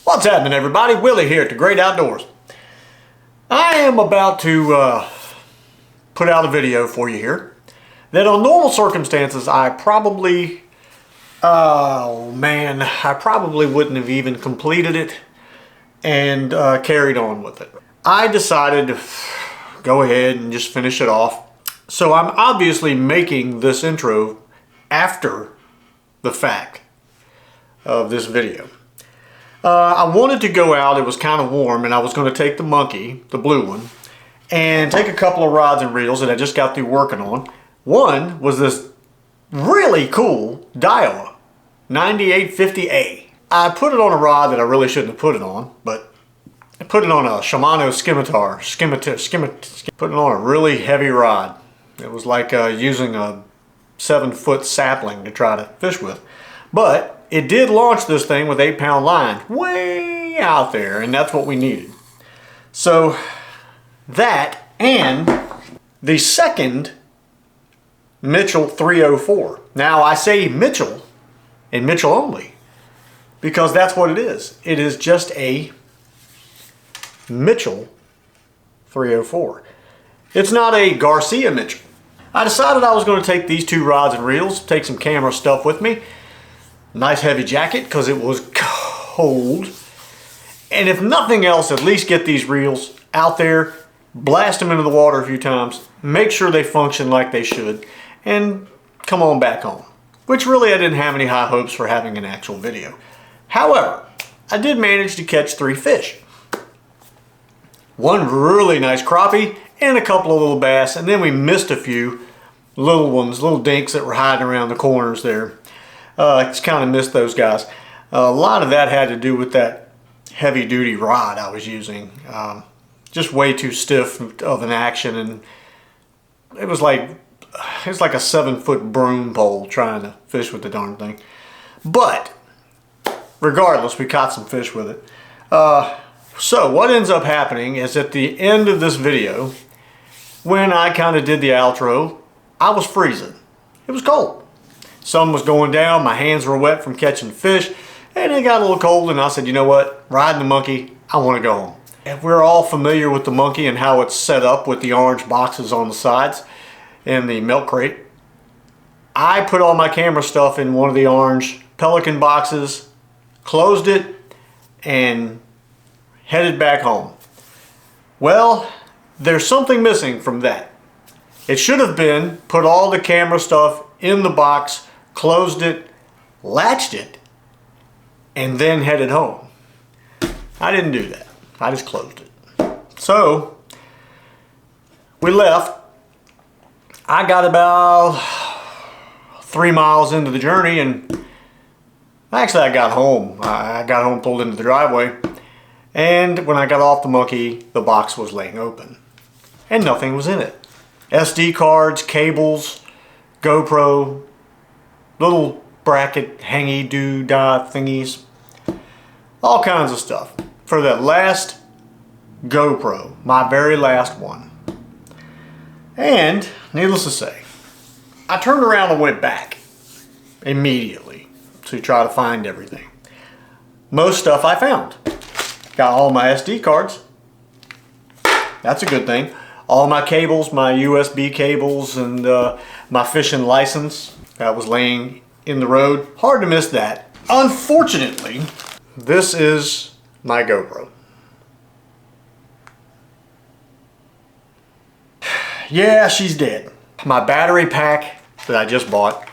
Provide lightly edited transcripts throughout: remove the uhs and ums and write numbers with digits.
What's happening, everybody? Willie here at the Great Outdoors. I am about to put out a video for you here that on normal circumstances I probably wouldn't have even completed it and carried on with it. I decided to go ahead and just finish it off. So I'm obviously making this intro after the fact of this video. I wanted to go out, it was kind of warm, and I was going to take the monkey, the blue one, and take a couple of rods and reels that I just got through working on. One was this really cool Daiwa 9850A. I put it on a rod that I really shouldn't have put it on, but I put it on a Shimano scimitar. Put it on a really heavy rod. It was like using a 7-foot sapling to try to fish with. But it did launch this thing with 8-pound line way out there, and that's what we needed. So that and the second Mitchell 304. Now I say Mitchell and Mitchell only because that's what it is. It is just a Mitchell 304. It's not a Garcia Mitchell. I decided I was going to take these two rods and reels, take some camera stuff with me. Nice heavy jacket because it was cold. And if nothing else, at least get these reels out there, blast them into the water a few times, make sure they function like they should, and come on back home. Which really I didn't have any high hopes for having an actual video. However, I did manage to catch 3 fish. One really nice crappie and a couple of little bass, and then we missed a few little ones, little dinks that were hiding around the corners there. I just kind of missed those guys. A lot of that had to do with that heavy duty rod I was using. Just way too stiff of an action, and it was like a 7-foot broom pole trying to fish with the darn thing. But regardless, we caught some fish with it. So what ends up happening is at the end of this video, when I kind of did the outro, I was freezing. It was cold. Sun was going down, my hands were wet from catching fish, and it got a little cold, and I said, you know what, riding the monkey, I want to go home. And we're all familiar with the monkey and how it's set up with the orange boxes on the sides and the milk crate. I put all my camera stuff in one of the orange Pelican boxes, closed it, and headed back home. Well, there's something missing from that. It should have been put all the camera stuff in the box, closed it, latched it, and then headed home. I didn't do that. I just closed it. So we left. I got about 3 miles into the journey, and actually I got home. I got home, pulled into the driveway, and when I got off the monkey, the box was laying open and nothing was in it. SD cards, cables, GoPro, little bracket hangy doo-dah thingies, all kinds of stuff for that last GoPro, my very last one. And needless to say, I turned around and went back immediately to try to find everything. Most stuff I found. Got all my SD cards. That's a good thing. All my cables, my USB cables, and my fishing license that was laying in the road. Hard to miss that. Unfortunately, this is my GoPro. Yeah, she's dead. My battery pack that I just bought,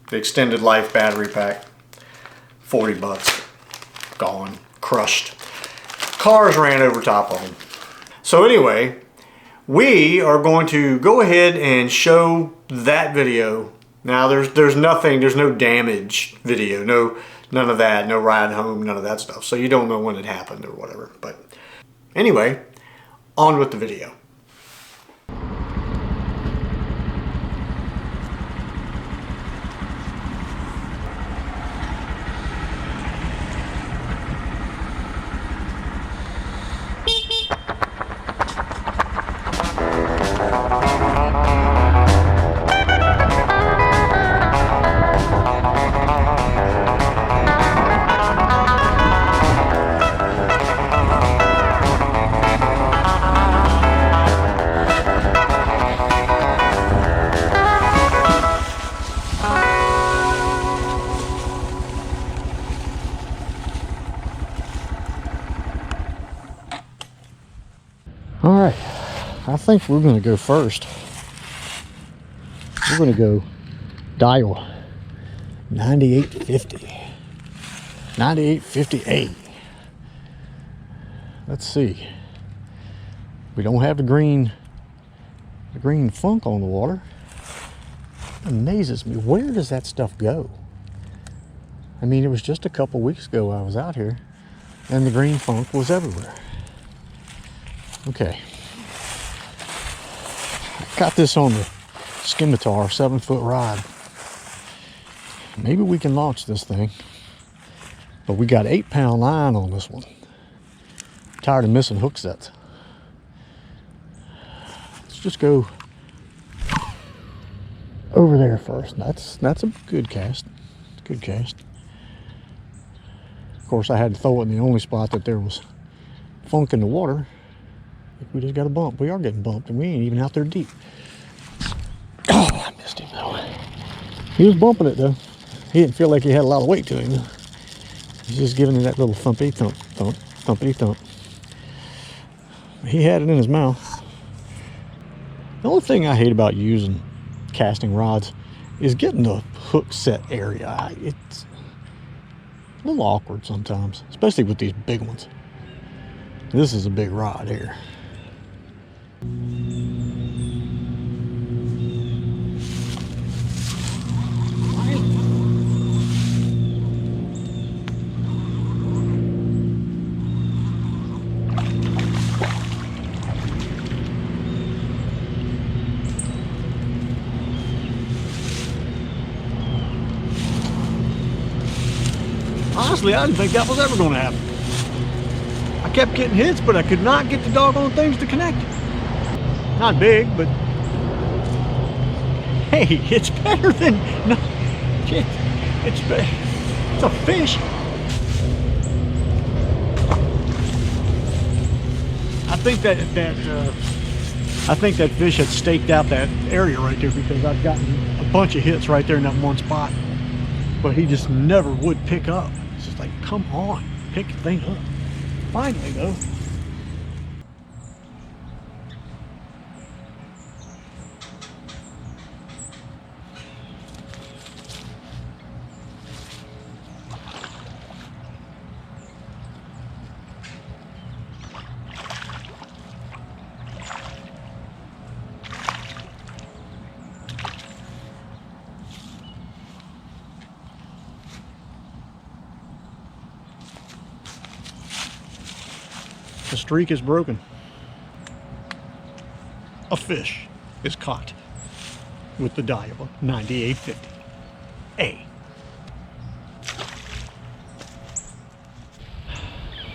the extended life battery pack, 40 bucks, gone, crushed. Cars ran over top of them. So anyway, we are going to go ahead and show that video. Now there's nothing, there's no damage video, none of that, no ride home, none of that stuff. So you don't know when it happened or whatever. But anyway, on with the video. All right, I think we're gonna go first. We're gonna go Daiwa 9850. 9850A. Let's see. We don't have the green funk on the water. It amazes me. Where does that stuff go? I mean, it was just a couple weeks ago I was out here and the green funk was everywhere. Okay. I got this on the scimitar 7-foot rod. Maybe we can launch this thing. But we got 8-pound line on this one. Tired of missing hook sets. Let's just go over there first. That's a good cast. Good cast. Of course, I had to throw it in the only spot that there was funk in the water. We just got a bump. We are getting bumped, and we ain't even out there deep. Oh, I missed him though. He was bumping it though. He didn't feel like he had a lot of weight to him. He's just giving it that little thumpity thump, thump, thumpity thump. He had it in his mouth. The only thing I hate about using casting rods is getting the hook set area. It's a little awkward sometimes, especially with these big ones. This is a big rod here. Honestly, I didn't think that was ever going to happen. I kept getting hits, but I could not get the doggone things to connect. Not big, but hey, it's better than no. It's a fish. I think that fish had staked out that area right there because I've gotten a bunch of hits right there in that one spot, but he just never would pick up. It's just like, come on, pick the thing up. Finally, though. The streak is broken. A fish is caught with the Daiwa 9850A.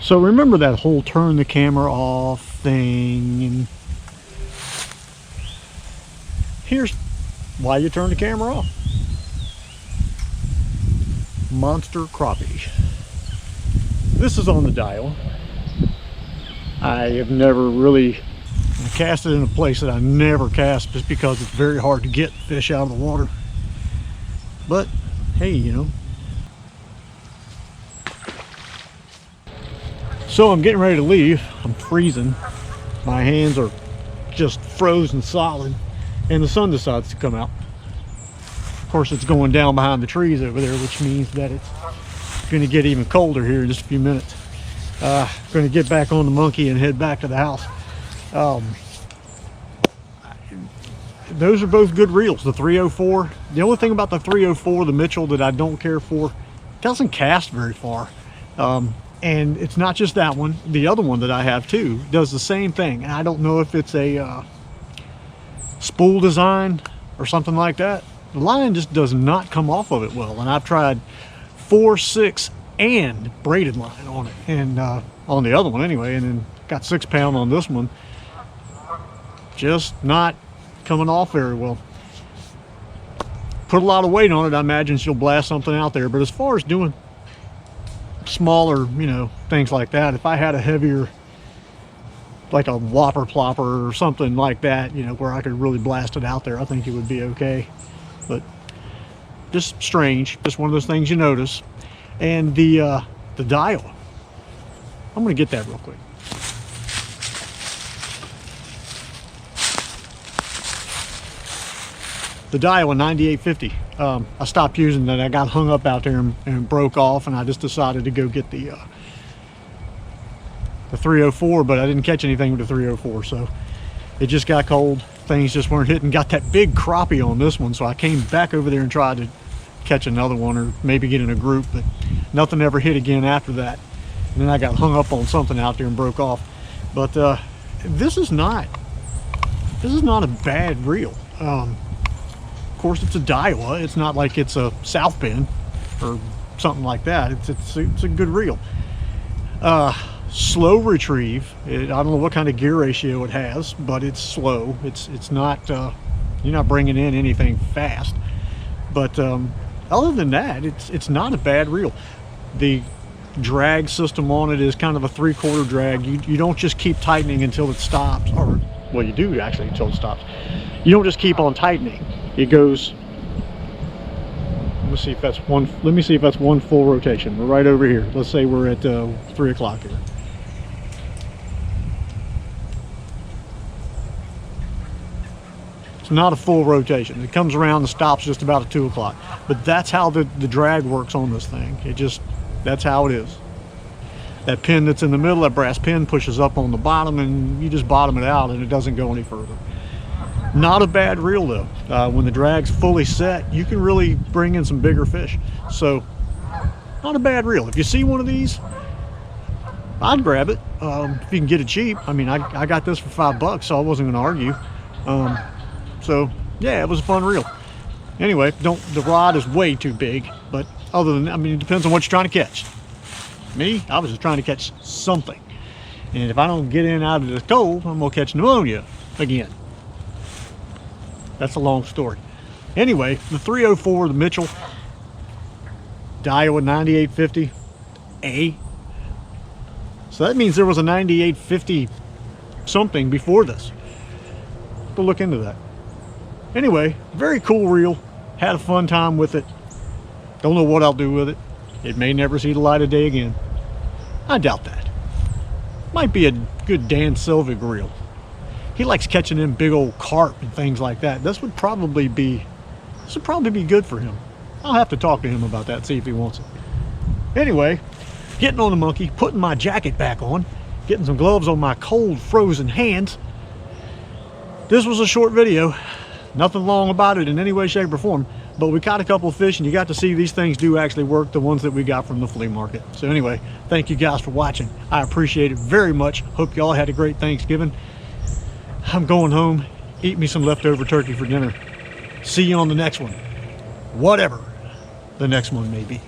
So remember that whole turn the camera off thing, and here's why you turn the camera off. Monster crappie. This is on the Daiwa. I have never really cast it in a place that I never cast just because it's very hard to get fish out of the water. But hey, you know. So I'm getting ready to leave. I'm freezing. My hands are just frozen solid, and the sun decides to come out. Of course, it's going down behind the trees over there, which means that it's going to get even colder here in just a few minutes. Going to get back on the monkey and head back to the house. Those are both good reels, the 304. The only thing about the 304, the Mitchell, that I don't care for, it doesn't cast very far. And it's not just that one. The other one that I have too does the same thing. And I don't know if it's a spool design or something like that. The line just does not come off of it well. And I've tried 4, 6, and braided line on it, and on the other one anyway, and then got 6 pound on this one. Just not coming off very well. Put a lot of weight on it, I imagine she'll blast something out there. But as far as doing smaller, you know, things like that, if I had a heavier, like a whopper plopper or something like that, you know, where I could really blast it out there, I think it would be okay. But just strange, just one of those things you notice. And the Daiwa, I'm gonna get that real quick. The Daiwa 9850. I stopped using that. I got hung up out there and broke off, and I just decided to go get the 304, but I didn't catch anything with the 304, so it just got cold. Things just weren't hitting. Got that big crappie on this one, so I came back over there and tried to catch another one, or maybe get in a group, but nothing ever hit again after that. And then I got hung up on something out there and broke off. But this is not a bad reel. Of course, it's a Daiwa. It's not like it's a South Bend or something like that. It's a good reel. Slow retrieve. I don't know what kind of gear ratio it has, but it's slow. It's not, you're not bringing in anything fast. But other than that, it's not a bad reel. The drag system on it is kind of a 3/4 drag. You don't just keep tightening until it stops, or well, you do actually until it stops. You don't just keep on tightening. It goes. Let me see if that's one. Let me see if that's one full rotation. We're right over here. Let's say we're at 3 o'clock here. It's not a full rotation. It comes around and stops just about at 2 o'clock. But that's how the drag works on this thing. That's how it is. That pin that's in the middle, that brass pin, pushes up on the bottom, and you just bottom it out and it doesn't go any further. Not a bad reel though. When the drag's fully set, you can really bring in some bigger fish. So, not a bad reel. If you see one of these, I'd grab it. If you can get it cheap. I mean, I got this for $5, so I wasn't going to argue. So yeah, it was a fun reel. Anyway, the rod is way too big, but other than that, I mean, it depends on what you're trying to catch. Me, I was just trying to catch something. And if I don't get in out of the cold, I'm gonna catch pneumonia again. That's a long story. Anyway, the 304, the Mitchell, Daiwa 9850A. So that means there was a 9850 something before this. To look into that. Anyway, very cool reel. Had a fun time with it. Don't know what I'll do with it. It may never see the light of day again. I doubt that. Might be a good Dan Selvig reel. He likes catching them big old carp and things like that. This would probably be good for him. I'll have to talk to him about that, see if he wants it. Anyway, getting on the monkey, putting my jacket back on, getting some gloves on my cold frozen hands. This was a short video. Nothing long about it in any way, shape, or form, but we caught a couple of fish, and you got to see these things do actually work, the ones that we got from the flea market. So anyway, thank you guys for watching. I appreciate it very much. Hope you all had a great Thanksgiving. I'm going home, eat me some leftover turkey for dinner. See you on the next one, whatever the next one may be.